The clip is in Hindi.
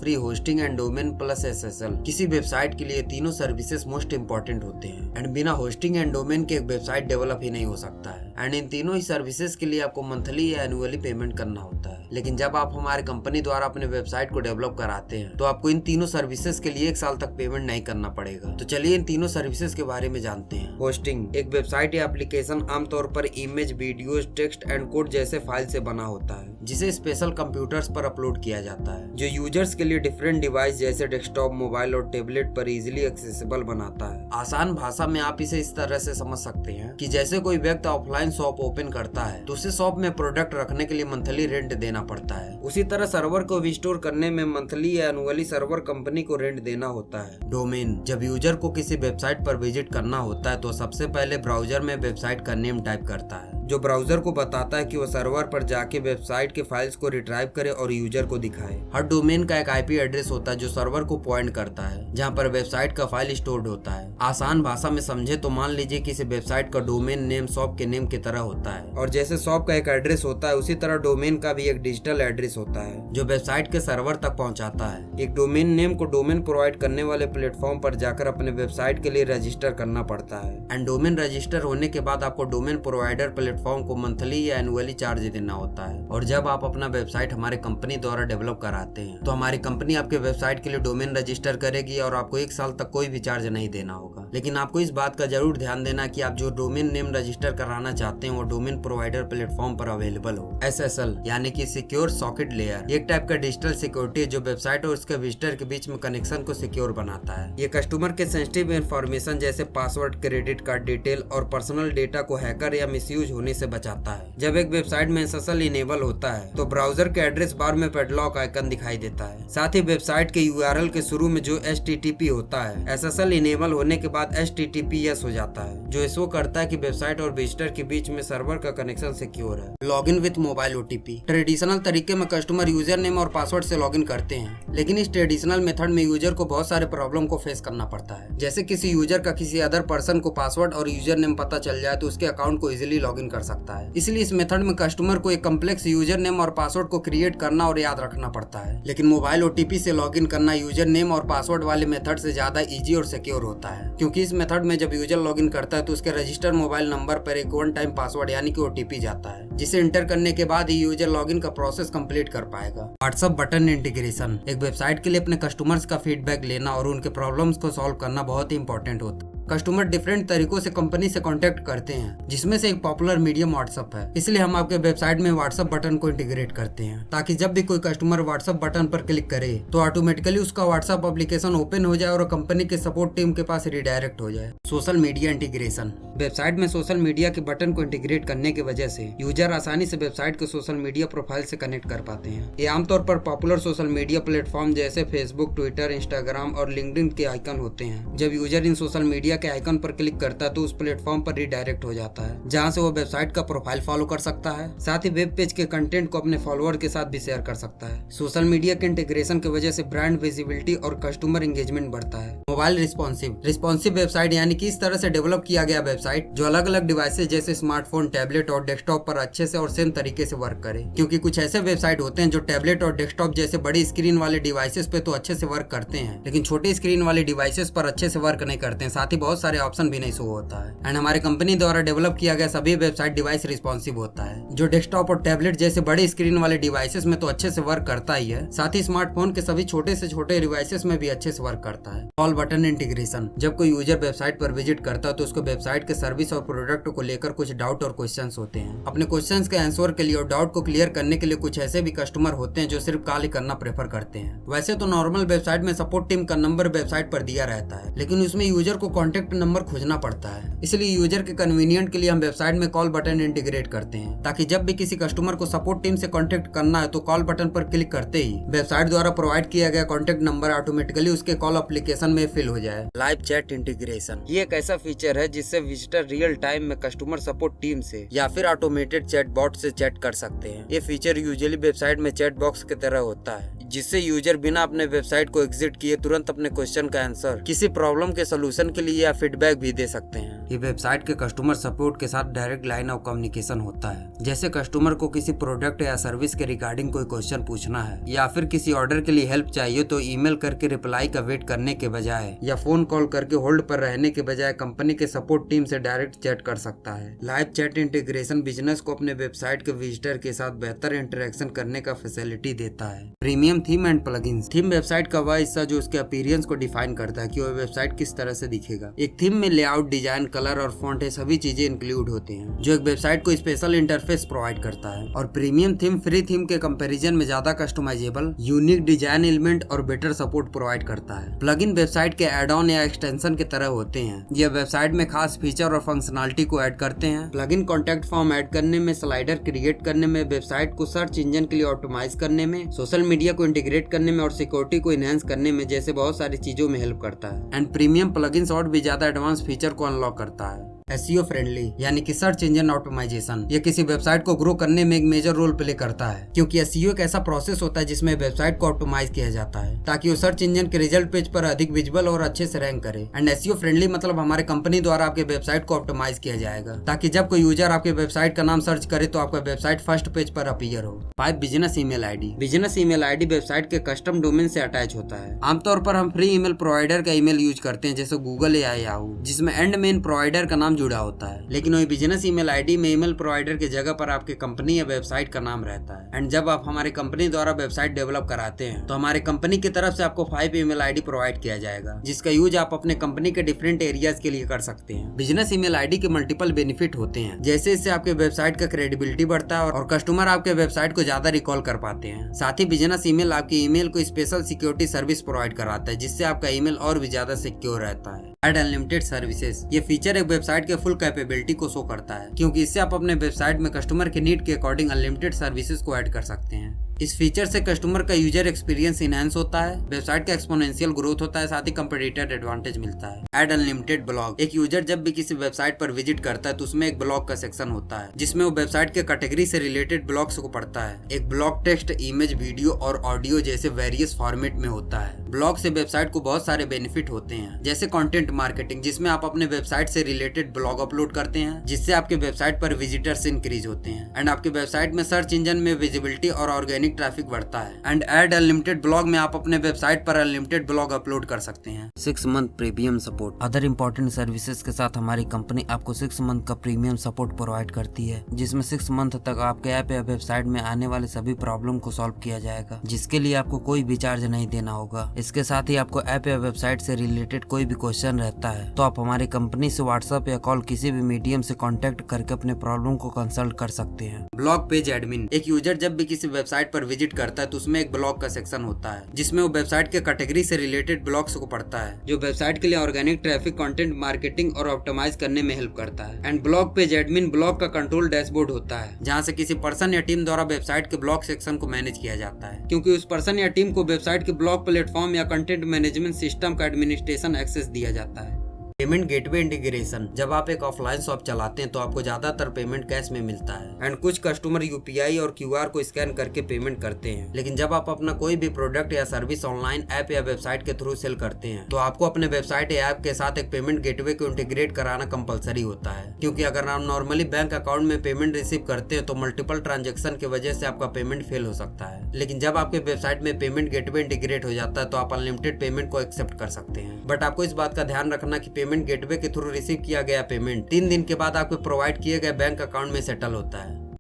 Free hosting and domain plus SSL। किसी वेबसाइट के लिए तीनों सर्विसेज मोस्ट इंपॉर्टेंट होते हैं एंड बिना होस्टिंग एंड डोमेन के एक वेबसाइट डेवलप ही नहीं हो सकता है एंड इन तीनों ही सर्विसेज के लिए आपको मंथली या एनुअली पेमेंट करना होता है। लेकिन जब आप हमारे कंपनी द्वारा अपने वेबसाइट को डेवलप कराते हैं तो आपको इन तीनों सर्विसेज के लिए 1 साल तक पेमेंट नहीं करना पड़ेगा। तो चलिए इन तीनों सर्विसेज के बारे में जानते हैं। होस्टिंग, एक वेबसाइट या एप्लीकेशन आमतौर पर image, videos, text and code जैसे फाइल से बना होता है जिसे स्पेशल कंप्यूटर्स पर अपलोड किया जाता है जो यूजर्स के लिए डिफरेंट डिवाइस जैसे डेस्कटॉप, मोबाइल और टेबलेट पर इजीली एक्सेसिबल बनाता है। आसान भाषा में आप इसे इस तरह से समझ सकते हैं कि जैसे कोई व्यक्ति ऑफलाइन शॉप ओपन करता है तो उसे शॉप में प्रोडक्ट रखने के लिए मंथली रेंट देना पड़ता है, उसी तरह सर्वर को रिस्टोर करने में मंथली या एनुअली सर्वर कंपनी को रेंट देना होता है। डोमेन, जब यूजर को किसी वेबसाइट पर विजिट करना होता है तो सबसे पहले ब्राउजर में वेबसाइट का नेम टाइप करता है जो ब्राउजर को बताता है कि वो सर्वर पर जाके वेबसाइट के फाइल्स को रिट्राइव करे और यूजर को दिखाए। हर डोमेन का एक IP एड्रेस होता है जो सर्वर को पॉइंट करता है जहाँ पर वेबसाइट का फाइल स्टोर्ड होता है। आसान भाषा में समझे तो मान लीजिए किसी वेबसाइट का डोमेन नेम शॉप के नेम की तरह होता है और जैसे शॉप का एक एड्रेस होता है उसी तरह डोमेन का भी एक डिजिटल एड्रेस होता है जो वेबसाइट के सर्वर तक पहुंचाता है। एक डोमेन नेम को डोमेन प्रोवाइड करने वाले प्लेटफॉर्म पर जाकर अपने वेबसाइट के लिए रजिस्टर करना पड़ता है एंड डोमेन रजिस्टर होने के बाद आपको डोमेन प्रोवाइडर प्लेटफॉर्म को मंथली या एनुअली चार्ज देना होता है। और जब आप अपना वेबसाइट हमारे कंपनी द्वारा डेवलप कराते हैं तो हमारी कंपनी आपके वेबसाइट के लिए डोमेन रजिस्टर करेगी और आपको 1 साल तक कोई भी चार्ज नहीं देना होगा। लेकिन आपको इस बात का जरूर ध्यान देना कि आप जो डोमेन नेम रजिस्टर कराना चाहते हैं वो डोमेन प्रोवाइडर प्लेटफॉर्म पर अवेलेबल हो। SSL यानी कि सिक्योर सॉकेट लेयर, एक टाइप का डिजिटल सिक्योरिटी जो वेबसाइट और उसके विजिटर के बीच में कनेक्शन को सिक्योर बनाता है। ये कस्टमर के सेंसिटिव इंफॉर्मेशन जैसे पासवर्ड, क्रेडिट कार्ड डिटेल और पर्सनल डेटा को हैकर या मिसयूज होने से बचाता है। जब एक वेबसाइट में SSL इनेबल होता है तो ब्राउजर के एड्रेस बार में पैडलॉक आइकन दिखाई देता है। साथ ही वेबसाइट के URL के शुरू में जो HTTP होता है SSL इनेबल होने के बाद HTTPS हो जाता है जो शो करता है कि वेबसाइट और विजिटर के बीच में सर्वर का कनेक्शन सिक्योर है। Login with mobile OTP, traditional तरीके में कस्टमर यूजर नेम और पासवर्ड से लॉगिन करते हैं लेकिन इस ट्रेडिशनल मेथड में यूजर को बहुत सारे प्रॉब्लम को फेस करना पड़ता है। जैसे किसी यूजर का किसी अदर पर्सन को पासवर्ड और यूजर नेम पता चल जाए तो उसके अकाउंट को इजीली लॉगिन कर सकता है। इसलिए इस मेथड में कस्टमर को एक कम्प्लेक्स यूजर नेम और पासवर्ड को क्रिएट करना और याद रखना पड़ता है। लेकिन मोबाइल OTP से लॉगिन करना यूजर नेम और पासवर्ड वाले मेथड से ज्यादा इजी और सिक्योर होता है क्योंकि इस मेथड में जब यूजर लॉगिन करता है तो उसके रजिस्टर्ड मोबाइल नंबर पर एक 1 टाइम पासवर्ड यानी कि OTP जाता है जिसे इंटर करने के बाद ही यूजर लॉगिन का प्रोसेस कंप्लीट कर पाएगा। व्हाट्सएप बटन इंटीग्रेशन, एक वेबसाइट के लिए अपने कस्टमर्स का फीडबैक लेना और उनके प्रॉब्लम्स को सॉल्व करना बहुत ही इंपॉर्टेंट होता है। कस्टमर डिफरेंट तरीकों से कंपनी से कांटेक्ट करते हैं जिसमें से एक पॉपुलर मीडियम व्हाट्सएप है। इसलिए हम आपके वेबसाइट में व्हाट्सएप बटन को इंटीग्रेट करते हैं ताकि जब भी कोई कस्टमर व्हाट्सएप बटन पर क्लिक करे तो ऑटोमेटिकली उसका व्हाट्सएप एप्लीकेशन ओपन हो जाए और कंपनी के सपोर्ट टीम के पास रिडायरेक्ट हो जाए। सोशल मीडिया इंटीग्रेशन, वेबसाइट में सोशल मीडिया के बटन को इंटीग्रेट करने की वजह से यूजर आसानी से वेबसाइट के सोशल मीडिया प्रोफाइल से कनेक्ट कर पाते हैं। ये आमतौर पर पॉपुलर सोशल मीडिया प्लेटफॉर्म जैसे फेसबुक, ट्विटर, इंस्टाग्राम और लिंक्डइन के आइकन होते हैं। जब यूजर इन सोशल मीडिया के आइकन पर क्लिक करता है तो उस प्लेटफॉर्म पर रिडायरेक्ट हो जाता है जहां से वो वेबसाइट का प्रोफाइल फॉलो कर सकता है। साथ ही वेब पेज के कंटेंट को अपने फॉलोअर के साथ भी शेयर कर सकता है। सोशल मीडिया के इंटीग्रेशन की वजह से ब्रांड विजिबिलिटी और कस्टमर एंगेजमेंट बढ़ता है। मोबाइल रिस्पॉन्सिव वेबसाइट यानी कि इस तरह से डेवलप किया गया वेबसाइट जो अलग अलग डिवाइसेस जैसे स्मार्टफोन, टैबलेट और डेस्कटॉप पर अच्छे से और सेम तरीके से वर्क करे क्योंकि कुछ ऐसे वेबसाइट होते हैं जो टैबलेट और डेस्कटॉप जैसे बड़ी स्क्रीन वाले डिवाइसेस पे तो अच्छे से वर्क करते हैं लेकिन छोटे स्क्रीन वाले डिवाइसेस पर अच्छे से वर्क नहीं करते हैं। साथ ही बहुत सारे ऑप्शन भी नहीं शो होता है एंड हमारे कंपनी द्वारा डेवलप किया गया सभी वेबसाइट डिवाइस रिस्पॉन्सिव होता है जो डेस्कटॉप और टैबलेट जैसे बड़े स्क्रीन वाले डिवाइसेस में तो अच्छे से वर्क करता ही है, साथ ही स्मार्टफोन के सभी छोटे से छोटे डिवाइसेस में भी अच्छे से वर्क करता है। कॉल बटन इंटीग्रेशन, जब कोई यूजर वेबसाइट पर विजिट करता है तो उसको वेबसाइट के सर्विस और प्रोडक्ट को लेकर कुछ डाउट और क्वेश्चंस होते हैं। अपने क्वेश्चंस के आंसर के लिए और डाउट को क्लियर करने के लिए कुछ ऐसे भी कस्टमर होते हैं जो सिर्फ कॉल करना प्रेफर करते हैं। वैसे तो नॉर्मल वेबसाइट में सपोर्ट टीम का नंबर वेबसाइट पर दिया रहता है लेकिन उसमें यूजर को कॉन्टेक्ट नंबर खोजना पड़ता है। इसलिए यूजर के कन्वीनियंट के लिए हम वेबसाइट में कॉल बटन इंटीग्रेट करते हैं ताकि जब भी किसी कस्टमर को सपोर्ट टीम से कांटेक्ट करना है तो कॉल बटन पर क्लिक करते ही वेबसाइट द्वारा प्रोवाइड किया गया कांटेक्ट नंबर ऑटोमेटिकली उसके कॉल एप्लीकेशन में फिल हो जाए। लाइव चैट इंटीग्रेशन, ये एक ऐसा फीचर है जिससे विजिटर रियल टाइम में कस्टमर सपोर्ट टीम से या फिर ऑटोमेटेड चैट बॉट से चैट कर सकते हैं। ये फीचर यूजुअली वेबसाइट में चैट बॉक्स की तरह होता है जिससे यूजर बिना अपने वेबसाइट को एग्जिट किए तुरंत अपने क्वेश्चन का आंसर, किसी प्रॉब्लम के सोल्यूशन के लिए या फीडबैक भी दे सकते हैं। ये वेबसाइट के कस्टमर सपोर्ट के साथ डायरेक्ट लाइन ऑफ कम्युनिकेशन होता है। जैसे कस्टमर को किसी प्रोडक्ट या सर्विस के रिगार्डिंग कोई क्वेश्चन पूछना है या फिर किसी ऑर्डर के लिए हेल्प चाहिए तो ईमेल करके रिप्लाई का वेट करने के बजाय या फोन कॉल करके होल्ड पर रहने के बजाय कंपनी के सपोर्ट टीम से डायरेक्ट चैट कर सकता है। लाइव चैट इंटीग्रेशन बिजनेस को अपने वेबसाइट के विजिटर के साथ बेहतर इंटरेक्शन करने का फैसिलिटी देता है। Premium theme and plugins. Theme website का वह हिस्सा जो उसके अपीयरेंस को डिफाइन करता है कि वह वेबसाइट किस तरह से दिखेगा। एक थीम में लेआउट, डिजाइन, कलर और फॉन्ट सभी चीजें इंक्लूड होती हैं, जो एक वेबसाइट को स्पेशल इंटरफेस प्रोवाइड करता है। और प्रीमियम थीम फ्री थीम के कंपैरिजन में ज्यादा कस्टमाइजेबल, यूनिक डिजाइन एलिमेंट और बेटर सपोर्ट प्रोवाइड करता है। प्लगइन वेबसाइट के एड ऑन या एक्सटेंशन की तरह होते हैं। यह वेबसाइट में खास फीचर और फंक्शनलिटी को ऐड करते हैं। प्लगइन कॉन्टैक्ट फॉर्म ऐड करने में, स्लाइडर क्रिएट करने में, वेबसाइट को सर्च इंजन के लिए ऑप्टिमाइज करने में, सोशल मीडिया को इंटीग्रेट करने में और सिक्योरिटी को इनहेंस करने में जैसे बहुत सारी चीजों में हेल्प करता है। एंड प्रीमियम प्लगइन्स और भी ज्यादा एडवांस फीचर को अनलॉक करता है। SEO फ्रेंडली यानी कि सर्च इंजन ऑप्टिमाइजेशन, ये किसी वेबसाइट को ग्रो करने में एक मेजर रोल प्ले करता है, क्योंकि SEO एक ऐसा प्रोसेस होता है जिसमें वेबसाइट को ऑप्टिमाइज किया जाता है ताकि वो सर्च इंजन के रिजल्ट पेज पर अधिक विजिबल और अच्छे से रैंक करे। एंड SEO फ्रेंडली मतलब हमारे कंपनी द्वारा आपके वेबसाइट को ऑप्टिमाइज किया जाएगा ताकि जब कोई यूजर आपके वेबसाइट का नाम सर्च करे तो आपका वेबसाइट फर्स्ट पेज पर अपीयर हो। 5 business email ID. Business email ID website के कस्टम डोमेन से अटैच होता है। आमतौर पर हम फ्री ईमेल प्रोवाइडर का ईमेल यूज करते हैं जैसे गूगल या याहू, जिसमें एंड मेन प्रोवाइडर का नाम जुड़ा होता है। लेकिन वही बिजनेस ईमेल आईडी में ईमेल प्रोवाइडर की जगह पर आपके कंपनी या वेबसाइट का नाम रहता है। एंड जब आप हमारे कंपनी द्वारा वेबसाइट डेवलप कराते हैं तो हमारे कंपनी की तरफ से आपको 5 ईमेल आईडी प्रोवाइड किया जाएगा, जिसका यूज आप अपने कंपनी के डिफरेंट एरियाज के लिए कर सकते हैं। बिजनेस ईमेल आईडी के मल्टीपल बेनिफिट होते हैं, जैसे इससे आपके वेबसाइट का क्रेडिबिलिटी बढ़ता है और कस्टमर आपके वेबसाइट को ज्यादा रिकॉल कर पाते हैं। साथ ही बिजनेस ईमेल आपके ईमेल को स्पेशल सिक्योरिटी सर्विस प्रोवाइड कराता है, जिससे आपका ईमेल और भी ज्यादा सिक्योर रहता है। Add unlimited services. ये फीचर एक वेबसाइट के फुल कैपेबिलिटी को शो करता है, क्योंकि इससे आप अपने वेबसाइट में कस्टमर के नीड के अकॉर्डिंग अनलिमिटेड सर्विसेज को ऐड कर सकते हैं। इस फीचर से कस्टमर का यूजर एक्सपीरियंस इनहेंस होता है, वेबसाइट का एक्सपोनेंशियल ग्रोथ होता है, साथ ही कंपटीटर एडवांटेज मिलता है। Add unlimited blog. एक यूजर जब भी किसी वेबसाइट पर विजिट करता है तो उसमें एक ब्लॉग का सेक्शन होता है, जिसमें वो वेबसाइट के कैटेगरी से रिलेटेड ब्लॉग्स को पढ़ता है। एक ब्लॉग टेक्स्ट, इमेज, वीडियो और ऑडियो जैसे वेरियस फॉर्मेट में होता है। ब्लॉग से वेबसाइट को बहुत सारे बेनिफिट होते हैं, जैसे कंटेंट मार्केटिंग, जिसमें आप अपने वेबसाइट से रिलेटेड ब्लॉग अपलोड करते हैं, जिससे आपके वेबसाइट पर विजिटर्स इंक्रीज होते हैं। एंड आपके वेबसाइट में सर्च इंजन में विजिबिलिटी और ऑर्गेनिक ट्रैफिक बढ़ता है। एंड ऐड अनलिमिटेड ब्लॉग में आप अपने वेबसाइट पर अनलिमिटेड ब्लॉग अपलोड कर सकते हैं। 6 month premium support. Other important services के साथ हमारी कंपनी आपको 6 मंथ का प्रीमियम सपोर्ट प्रोवाइड करती है, जिसमें 6 मंथ तक आपके ऐप या वेबसाइट में आने वाले सभी प्रॉब्लम को सॉल्व किया जाएगा, जिसके लिए आपको कोई भी चार्ज नहीं देना होगा। इसके साथ ही आपको ऐप या वेबसाइट से रिलेटेड कोई भी क्वेश्चन रहता है तो आप हमारी कंपनी से व्हाट्सएप या कॉल किसी भी मीडियम से कॉन्टेक्ट करके अपने प्रॉब्लम को कंसल्ट कर सकते हैं। Blog page admin. एक यूजर जब भी किसी वेबसाइट पर विजिट करता है तो उसमें एक ब्लॉग का सेक्शन होता है, जिसमें वो वेबसाइट के कैटेगरी से रिलेटेड ब्लॉग्स को पढ़ता है, जो वेबसाइट के लिए ऑर्गेनिक ट्रैफिक, कंटेंट मार्केटिंग और ऑप्टिमाइज करने में हेल्प करता है। And blog page admin blog का कंट्रोल डैशबोर्ड होता है, जहां से किसी पर्सन या टीम द्वारा वेबसाइट के ब्लॉग सेक्शन को मैनेज किया जाता है, क्योंकि उस पर्सन या टीम को वेबसाइट के ब्लॉग प्लेटफॉर्म या कंटेंट मैनेजमेंट सिस्टम का एडमिनिस्ट्रेशन एक्सेस दिया जाता है। Payment gateway integration. जब आप एक ऑफलाइन शॉप चलाते हैं तो आपको ज्यादातर पेमेंट कैश में मिलता है एंड कुछ कस्टमर UPI और QR को स्कैन करके पेमेंट करते हैं। लेकिन जब आप अपना कोई भी प्रोडक्ट या सर्विस ऑनलाइन ऐप या वेबसाइट के थ्रू सेल करते हैं तो आपको अपने वेबसाइट या ऐप के साथ एक पेमेंट गेटवे को इंटीग्रेट कराना कंपलसरी होता है, क्योंकि अगर आप नॉर्मली बैंक अकाउंट में पेमेंट रिसीव करते हैं तो मल्टीपल ट्रांजेक्शन की वजह से आपका पेमेंट फेल हो सकता है। लेकिन जब आपके वेबसाइट में पेमेंट गेटवे इंटीग्रेट हो जाता है तो आप अनलिमिटेड पेमेंट को एक्सेप्ट कर सकते हैं। बट आपको इस बात का ध्यान रखना कि पेमेंट गेटवे के थ्रू रिसीव किया गया पेमेंट 3 दिन के बाद आपके प्रोवाइड किए गए बैंक अकाउंट में सेटल होता है।